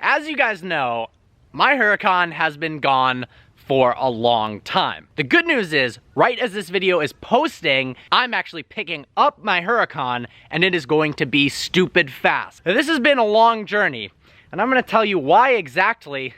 As you guys know, my Huracan has been gone for a long time. The good news is, right as this video is posting, I'm actually picking up my Huracan, and it is going to be stupid fast. Now, this has been a long journey, and I'm gonna tell you why exactly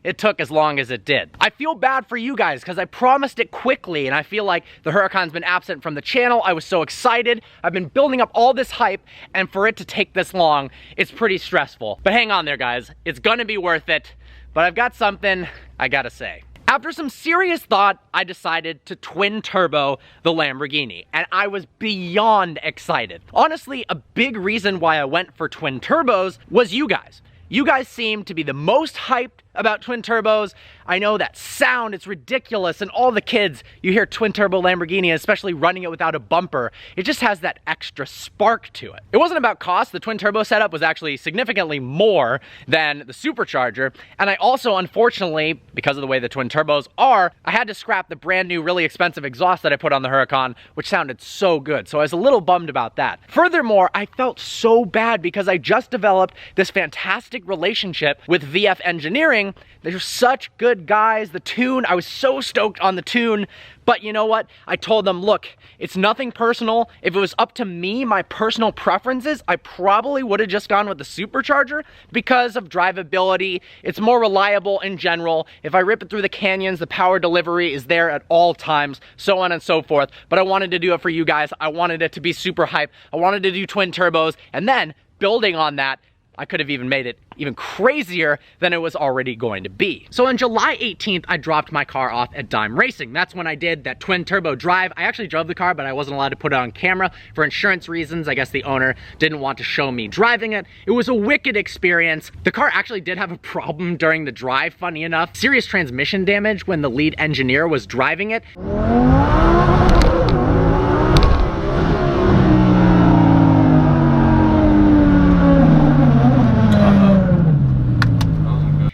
it took as long as it did. I feel bad for you guys because I promised it quickly, and I feel like the Huracan's been absent from the channel. I was so excited. I've been building up all this hype, and for it to take this long, it's pretty stressful. But hang on there, guys. It's gonna be worth it, but I've got something I gotta say. After some serious thought, I decided to twin turbo the Lamborghini, and I was beyond excited. Honestly, a big reason why I went for twin turbos was you guys. You guys seem to be the most hyped about twin turbos. I know that sound, it's ridiculous, and all the kids, you hear twin turbo Lamborghini, especially running it without a bumper, it just has that extra spark to it. It wasn't about cost. The twin turbo setup was actually significantly more than the supercharger, and I also, unfortunately, because of the way the twin turbos are, I had to scrap the brand new, really expensive exhaust that I put on the Huracan, which sounded so good, so I was a little bummed about that. Furthermore, I felt so bad because I just developed this fantastic relationship with VF Engineering. They're such good guys. The tune, I was so stoked on the tune, but you know what? I told them, look, it's nothing personal. If it was up to me, my personal preferences, I probably would have just gone with the supercharger because of drivability. It's more reliable in general. If I rip it through the canyons, the power delivery is there at all times, so on and so forth. But I wanted to do it for you guys. I wanted it to be super hype. I wanted to do twin turbos, and then building on that, I could have even made it even crazier than it was already going to be. So on July 18th, I dropped my car off at Dime Racing. That's when I did that twin turbo drive. I actually drove the car, but I wasn't allowed to put it on camera for insurance reasons. I guess the owner didn't want to show me driving it. It was a wicked experience. The car actually did have a problem during the drive, funny enough. Serious transmission damage when the lead engineer was driving it.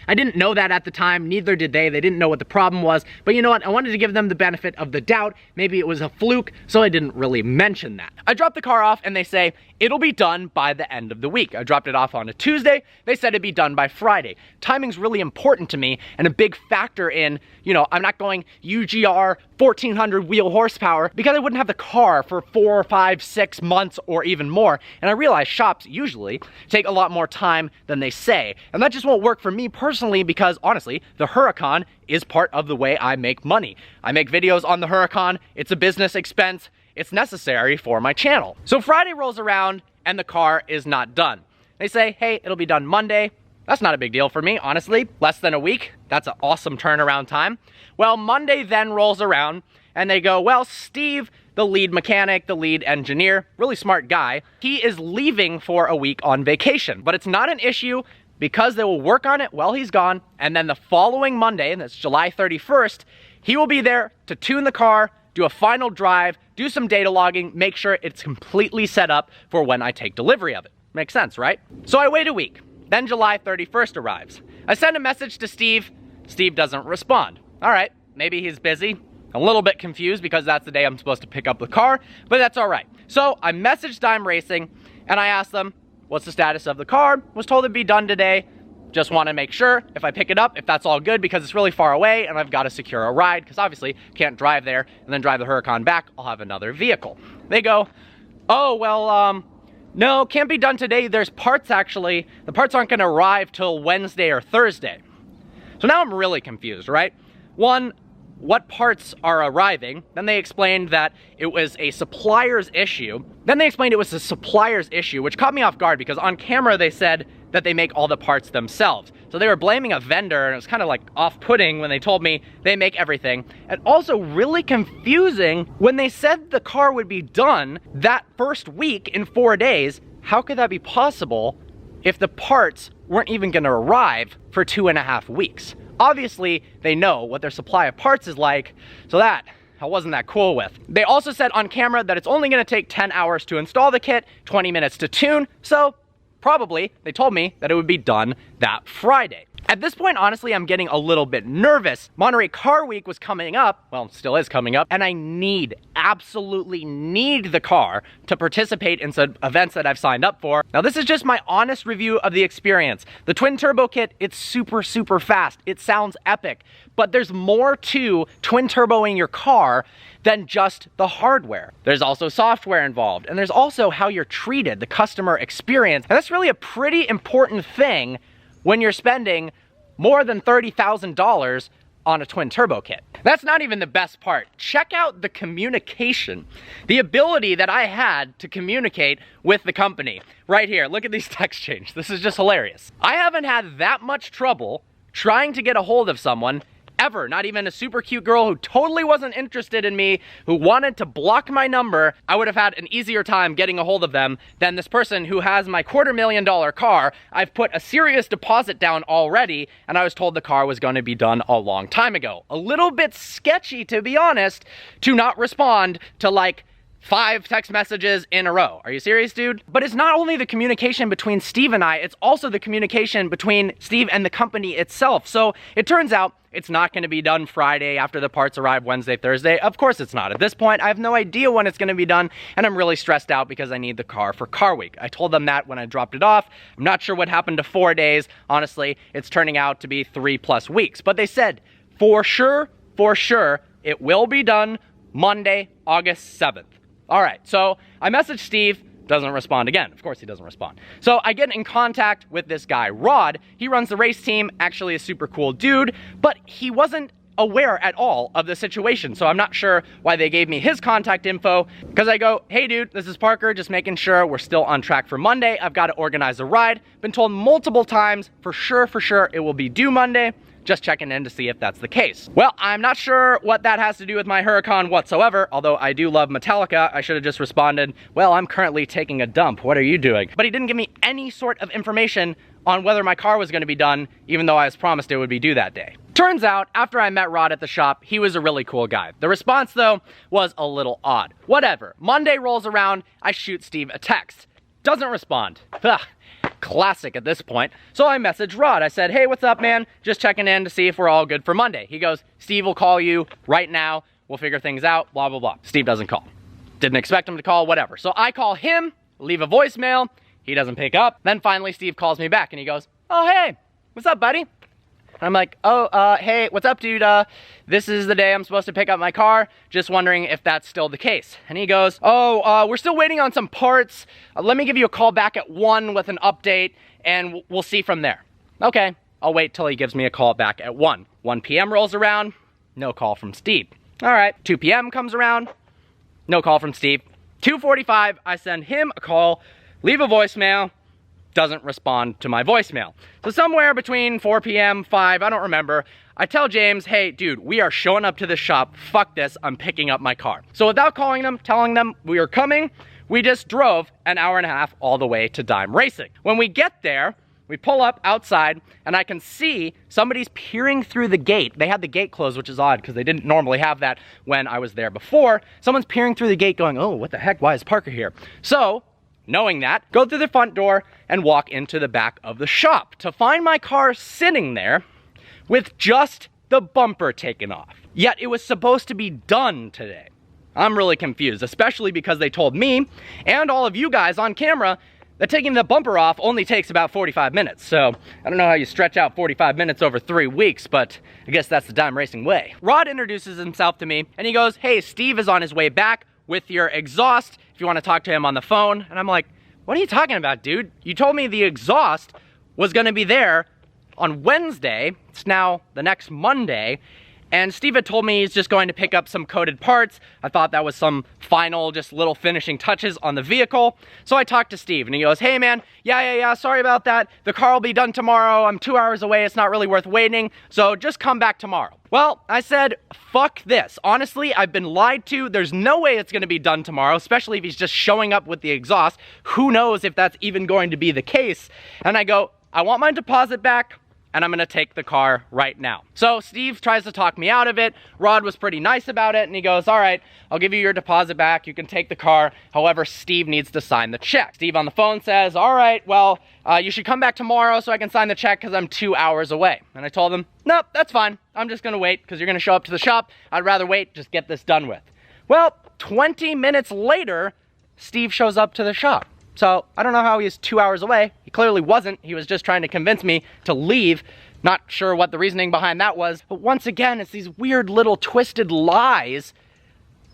I didn't know that at the time, neither did they. They didn't know what the problem was, but you know what? I wanted to give them the benefit of the doubt. Maybe it was a fluke, so I didn't really mention that. I dropped the car off and they say, it'll be done by the end of the week. I dropped it off on a Tuesday. They said it'd be done by Friday. Timing's really important to me and a big factor in, you know, I'm not going UGR 1400 wheel horsepower because I wouldn't have the car for 4, 5, 6 months or even more. And I realize shops usually take a lot more time than they say. And that just won't work for me personally because honestly, the Huracan is part of the way I make money. I make videos on the Huracan. It's a business expense. It's necessary for my channel. So Friday rolls around and the car is not done. They say, hey, it'll be done Monday. That's not a big deal for me, honestly. Less than a week. That's an awesome turnaround time. Well, Monday then rolls around and they go, well, Steve, the lead mechanic, the lead engineer, really smart guy, he is leaving for a week on vacation, but it's not an issue because they will work on it while he's gone. And then the following Monday, and that's July 31st, he will be there to tune the car, do a final drive, do some data logging, make sure it's completely set up for when I take delivery of it. Makes sense, right? So I wait a week. Then July 31st arrives. I send a message to Steve. Steve doesn't respond. All right, maybe he's busy. A little bit confused because that's the day I'm supposed to pick up the car, but that's all right. So I messaged Dime Racing and I asked them, what's the status of the car? Was told it'd be done today. Just want to make sure if I pick it up, if that's all good, because it's really far away and I've got to secure a ride because obviously can't drive there and then drive the Huracan back. I'll have another vehicle. They go, oh, well, no, can't be done today. There's parts actually. The parts aren't going to arrive till Wednesday or Thursday. So now I'm really confused, right? One, what parts are arriving? Then they explained that it was a supplier's issue. Then they explained it was a supplier's issue, which caught me off guard because on camera they said that they make all the parts themselves. So they were blaming a vendor and it was kind of like off-putting when they told me they make everything. And also really confusing when they said the car would be done that first week in 4 days. How could that be possible if the parts weren't even gonna arrive for 2.5 weeks? Obviously, they know what their supply of parts is like, so that I wasn't that cool with. They also said on camera that it's only gonna take 10 hours to install the kit, 20 minutes to tune, so probably, they told me that it would be done that Friday. At this point, honestly, I'm getting a little bit nervous. Monterey Car Week was coming up, well, still is coming up, and I absolutely need the car to participate in some events that I've signed up for. Now, this is just my honest review of the experience. The twin turbo kit, it's super, super fast. It sounds epic, but there's more to twin turboing your car than just the hardware. There's also software involved, and there's also how you're treated, the customer experience. And that's really a pretty important thing when you're spending more than $30,000 on a twin turbo kit. That's not even the best part. Check out the communication, the ability that I had to communicate with the company. Right here, look at these text chains. This is just hilarious. I haven't had that much trouble trying to get a hold of someone ever. Not even a super cute girl who totally wasn't interested in me, who wanted to block my number. I would have had an easier time getting a hold of them than this person who has my $250,000 car. I've put a serious deposit down already, and I was told the car was going to be done a long time ago. A little bit sketchy, to be honest, to not respond to like 5 text messages in a row. Are you serious, dude? But it's not only the communication between Steve and I, it's also the communication between Steve and the company itself. So it turns out it's not going to be done Friday after the parts arrive Wednesday, Thursday. Of course it's not. At this point, I have no idea when it's going to be done, and I'm really stressed out because I need the car for Car Week. I told them that when I dropped it off. I'm not sure what happened to 4 days. Honestly, it's turning out to be 3+ weeks. But they said, for sure, it will be done Monday, August 7th. All right, so I messaged Steve, doesn't respond again. Of course he doesn't respond. So I get in contact with this guy, Rod. He runs the race team, actually a super cool dude, but he wasn't aware at all of the situation. So I'm not sure why they gave me his contact info, because I go, hey dude, this is Parker, just making sure we're still on track for Monday. I've got to organize a ride. Been told multiple times, for sure, it will be due Monday. Just checking in to see if that's the case. Well, I'm not sure what that has to do with my Huracan whatsoever, although I do love Metallica. I should have just responded, well, I'm currently taking a dump. What are you doing? But he didn't give me any sort of information on whether my car was going to be done, even though I was promised it would be due that day. Turns out, after I met Rod at the shop, he was a really cool guy. The response, though, was a little odd. Whatever. Monday rolls around, I shoot Steve a text. Doesn't respond. Ugh. Classic at this point. So I messaged Rod. I said, hey, what's up, man? Just checking in to see if we're all good for Monday. He goes, Steve will call you right now. We'll figure things out, blah, blah, blah. Steve doesn't call. Didn't expect him to call, whatever. So I call him, leave a voicemail. He doesn't pick up. Then finally Steve calls me back and he goes, oh, hey, what's up, buddy? And I'm like, oh, hey, what's up, dude? This is the day I'm supposed to pick up my car. Just wondering if that's still the case. And he goes, oh, we're still waiting on some parts. Let me give you a call back at 1 with an update, and we'll see from there. Okay, I'll wait till he gives me a call back at 1. 1 p.m. rolls around, no call from Steve. All right, 2 p.m. comes around, no call from Steve. 2:45, I send him a call, leave a voicemail, doesn't respond to my voicemail. So somewhere between 4 p.m., 5, I don't remember, I tell James, hey, dude, we are showing up to the shop. Fuck this, I'm picking up my car. So without calling them, telling them we are coming, we just drove an hour and a half all the way to Dime Racing. When we get there, we pull up outside, and I can see somebody's peering through the gate. They had the gate closed, which is odd because they didn't normally have that when I was there before. Someone's peering through the gate going, oh, what the heck, why is Parker here? So, knowing that, go through the front door and walk into the back of the shop to find my car sitting there with just the bumper taken off. Yet it was supposed to be done today. I'm really confused, especially because they told me and all of you guys on camera that taking the bumper off only takes about 45 minutes. So I don't know how you stretch out 45 minutes over 3 weeks, but I guess that's the Dime Racing way. Rod introduces himself to me and he goes, hey, Steve is on his way back with your exhaust if you want to talk to him on the phone. And I'm like, what are you talking about, dude? You told me the exhaust was gonna be there on Wednesday. It's now the next Monday. And Steve had told me he's just going to pick up some coated parts. I thought that was some final, just little finishing touches on the vehicle. So I talked to Steve and he goes, hey man, yeah, sorry about that. The car will be done tomorrow. I'm 2 hours away. It's not really worth waiting. So just come back tomorrow. Well, I said, fuck this. Honestly, I've been lied to. There's no way it's gonna be done tomorrow, especially if he's just showing up with the exhaust. Who knows if that's even going to be the case? And I go, I want my deposit back. and I'm gonna take the car right now. So Steve tries to talk me out of it. Rod was pretty nice about it, and he goes, all right, I'll give you your deposit back. You can take the car. However, Steve needs to sign the check. Steve on the phone says, all right, well, you should come back tomorrow so I can sign the check because I'm 2 hours away. And I told him, nope, that's fine. I'm just gonna wait because you're gonna show up to the shop. I'd rather wait, just get this done with. Well, 20 minutes later, Steve shows up to the shop. So I don't know how he's 2 hours away. He clearly wasn't. He was just trying to convince me to leave. Not sure what the reasoning behind that was. But once again, it's these weird little twisted lies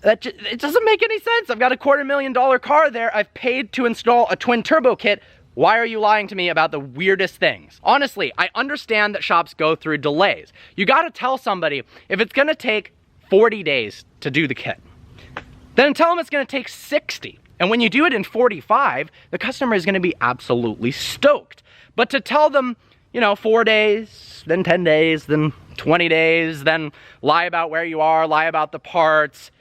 that it doesn't make any sense. I've got a $250,000 car there. I've paid to install a twin turbo kit. Why are you lying to me about the weirdest things? Honestly, I understand that shops go through delays. You gotta tell somebody if it's gonna take 40 days to do the kit, then tell them it's gonna take 60. And when you do it in 45, the customer is gonna be absolutely stoked. But to tell them, you know, 4 days, then 10 days, then 20 days, then lie about where you are, lie about the parts,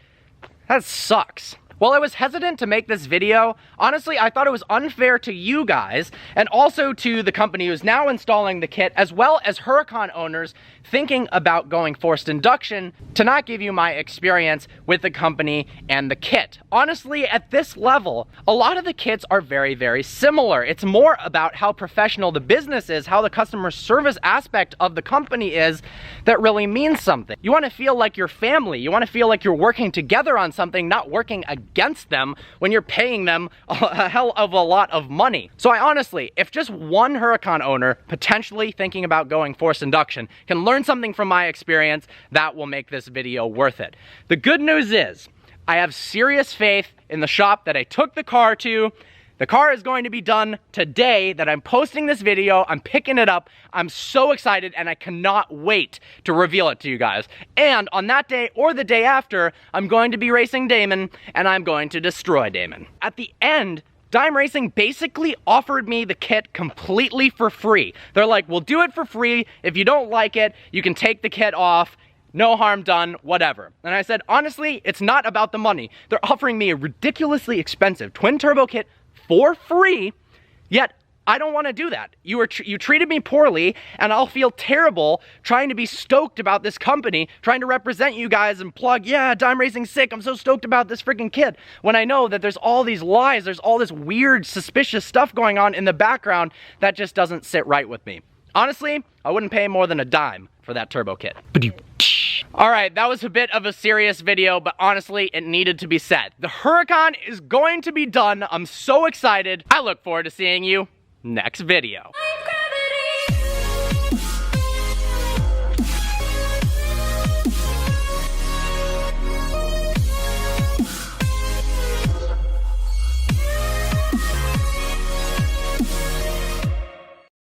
that sucks. While I was hesitant to make this video, honestly, I thought it was unfair to you guys and also to the company who's now installing the kit, as well as Huracan owners thinking about going forced induction, to not give you my experience with the company and the kit. Honestly, at this level, a lot of the kits are very, very similar. It's more about how professional the business is, how the customer service aspect of the company is, that really means something. You want to feel like you're family. You want to feel like you're working together on something, not working against them when you're paying them a hell of a lot of money. So I honestly, if just one Huracan owner potentially thinking about going forced induction can learn something from my experience, that will make this video worth it. The good news is, I have serious faith in the shop that I took the car to. The car is going to be done today that I'm posting this video. I'm picking it up. I'm so excited and I cannot wait to reveal it to you guys. And on that day or the day after, I'm going to be racing Damon and I'm going to destroy Damon. At the end, Dime Racing basically offered me the kit completely for free. They're like, we'll do it for free. If you don't like it, you can take the kit off. No harm done, whatever. And I said, honestly, it's not about the money. They're offering me a ridiculously expensive twin turbo kit for free, yet I don't want to do that. You treated me poorly, and I'll feel terrible trying to be stoked about this company, trying to represent you guys and plug, yeah, Dime Racing's sick, I'm so stoked about this freaking kit, when I know that there's all these lies, there's all this weird, suspicious stuff going on in the background that just doesn't sit right with me. Honestly, I wouldn't pay more than a dime for that turbo kit. Alright, that was a bit of a serious video, but honestly, it needed to be said. The Huracan is going to be done. I'm so excited. I look forward to seeing you next video.